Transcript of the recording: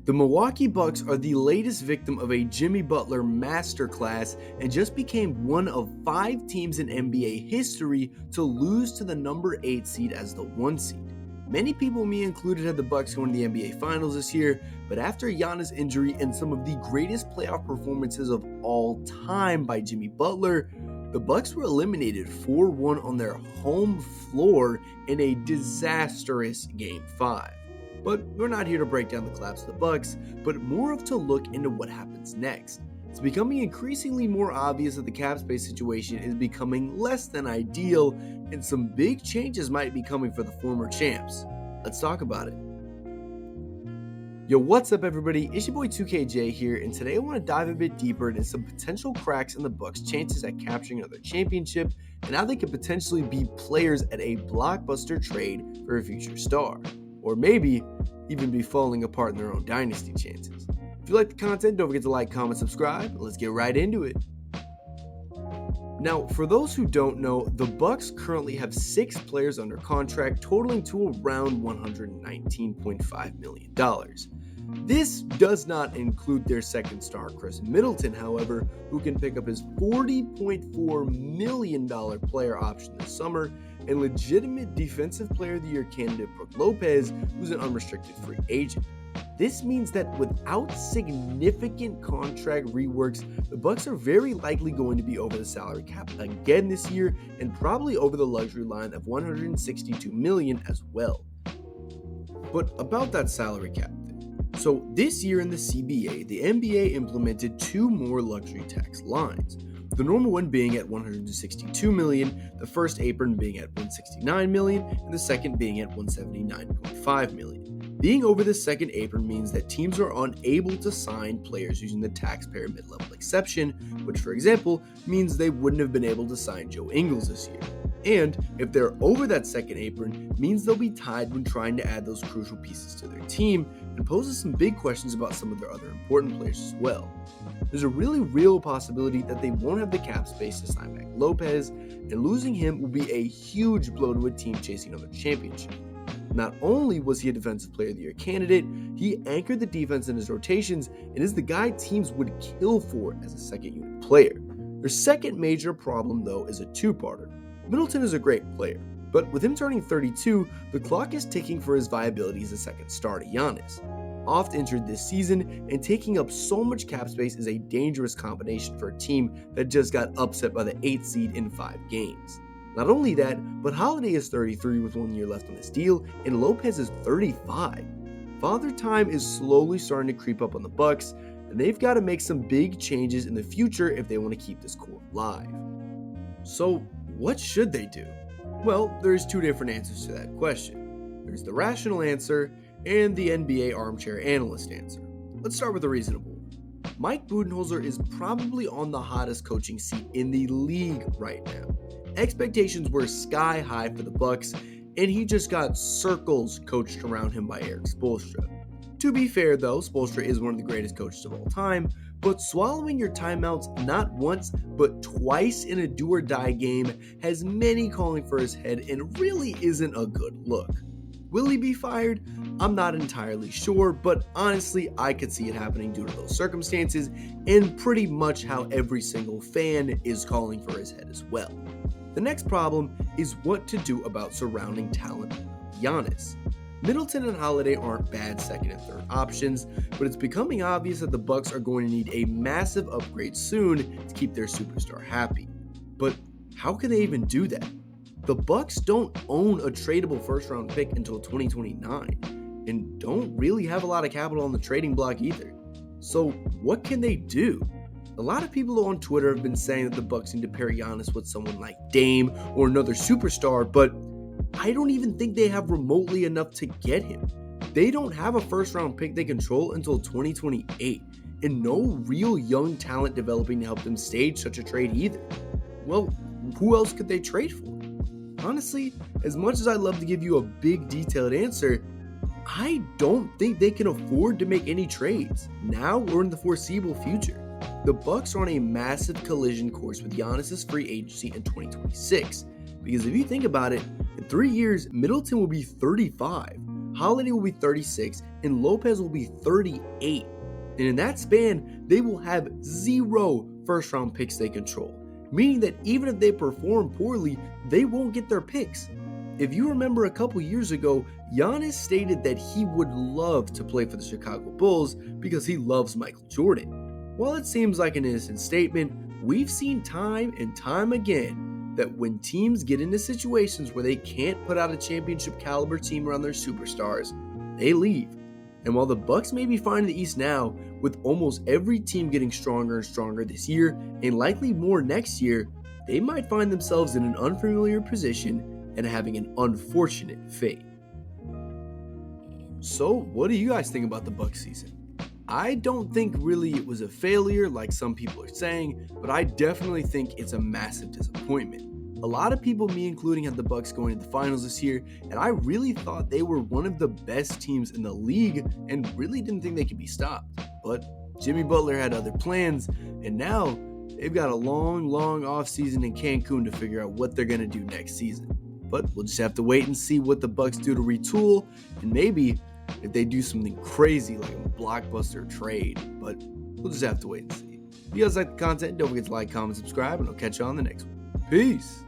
The Milwaukee Bucks are the latest victim of a Jimmy Butler Masterclass and just became one of 5 teams in NBA history to lose to the number 8 seed as the 1 seed. Many people, me included, had the Bucks going to the NBA Finals this year, but after Giannis' injury and some of the greatest playoff performances of all time by Jimmy Butler, the Bucks were eliminated 4-1 on their home floor in a disastrous Game 5. But we're not here to break down the collapse of the Bucks, but more of to look into what happens next. It's becoming increasingly more obvious that the cap space situation is becoming less than ideal, and some big changes might be coming for the former champs. Let's talk about it. Yo, what's up everybody? It's your boy 2KJ here, and today I want to dive a bit deeper into some potential cracks in the Bucks' chances at capturing another championship, and how they could potentially be players at a blockbuster trade for a future star. Or maybe even be falling apart in their own dynasty chances. If you like the content, don't forget to like, comment, subscribe. Let's get right into it. Now, for those who don't know, the Bucks currently have 6 players under contract, totaling to around $119.5 million. This does not include their second star, Chris Middleton, however, who can pick up his $40.4 million player option this summer, and legitimate Defensive Player of the Year candidate Brook Lopez, who's an unrestricted free agent. This means that without significant contract reworks, the Bucks are very likely going to be over the salary cap again this year, and probably over the luxury line of $162 million as well. But about that salary cap thing. So this year in the CBA, the NBA implemented 2 more luxury tax lines. The normal one being at $162 million, the first apron being at $169 million, and the second being at $179.5 million. Being over the second apron means that teams are unable to sign players using the taxpayer mid-level exception, which for example means they wouldn't have been able to sign Joe Ingles this year. And if they're over that second apron, means they'll be tied when trying to add those crucial pieces to their team, and poses some big questions about some of their other important players as well. There's a really real possibility that they won't have the cap space to sign back Lopez, and losing him will be a huge blow to a team chasing another championship. Not only was he a Defensive Player of the Year candidate, he anchored the defense in his rotations and is the guy teams would kill for as a second unit player. Their second major problem though is a two-parter. Middleton is a great player, but with him turning 32, the clock is ticking for his viability as a second star to Giannis. Oft injured this season, and taking up so much cap space is a dangerous combination for a team that just got upset by the 8th seed in 5 games. Not only that, but Holiday is 33 with 1 year left on his deal, and Lopez is 35. Father time is slowly starting to creep up on the Bucks, and they've got to make some big changes in the future if they want to keep this core alive. So, what should they do? Well, there's 2 different answers to that question. There's the rational answer and the NBA armchair analyst answer. Let's start with the reasonable one. Mike Budenholzer is probably on the hottest coaching seat in the league right now. Expectations were sky high for the Bucks, and he just got circles coached around him by Erik Spoelstra. To be fair though, Spoelstra is one of the greatest coaches of all time, but swallowing your timeouts not once but twice in a do-or-die game has many calling for his head and really isn't a good look. Will he be fired? I'm not entirely sure, but honestly, I could see it happening due to those circumstances and pretty much how every single fan is calling for his head as well. The next problem is what to do about surrounding talent Giannis. Middleton and Holiday aren't bad second and third options, but it's becoming obvious that the Bucks are going to need a massive upgrade soon to keep their superstar happy. But how can they even do that? The Bucks don't own a tradable first-round pick until 2029, and don't really have a lot of capital on the trading block either. So what can they do? A lot of people on Twitter have been saying that the Bucks need to pair Giannis with someone like Dame or another superstar, but I don't even think they have remotely enough to get him. They don't have a first-round pick they control until 2028, and no real young talent developing to help them stage such a trade either. Well, who else could they trade for? Honestly, as much as I'd love to give you a big detailed answer, I don't think they can afford to make any trades, now or in the foreseeable future. The Bucks are on a massive collision course with Giannis' free agency in 2026, because if you think about it, in 3 years, Middleton will be 35, Holiday will be 36, and Lopez will be 38. And in that span, they will have 0 first-round picks they control, meaning that even if they perform poorly, they won't get their picks. If you remember a couple years ago, Giannis stated that he would love to play for the Chicago Bulls because he loves Michael Jordan. While it seems like an innocent statement, we've seen time and time again that when teams get into situations where they can't put out a championship caliber team around their superstars, they leave. And while the Bucks may be fine in the East now, with almost every team getting stronger and stronger this year, and likely more next year, they might find themselves in an unfamiliar position and having an unfortunate fate. So, what do you guys think about the Bucks season? I don't think really it was a failure like some people are saying, but I definitely think it's a massive disappointment. A lot of people, me including, had the Bucks going to the finals this year, and I really thought they were one of the best teams in the league and really didn't think they could be stopped. But Jimmy Butler had other plans, and now they've got a long offseason in Cancun to figure out what they're going to do next season. But we'll just have to wait and see what the Bucks do to retool, and maybe if they do something crazy like a blockbuster trade. But we'll just have to wait and see. If you guys like the content, don't forget to like, comment, subscribe, and I'll catch you on the next one. Peace.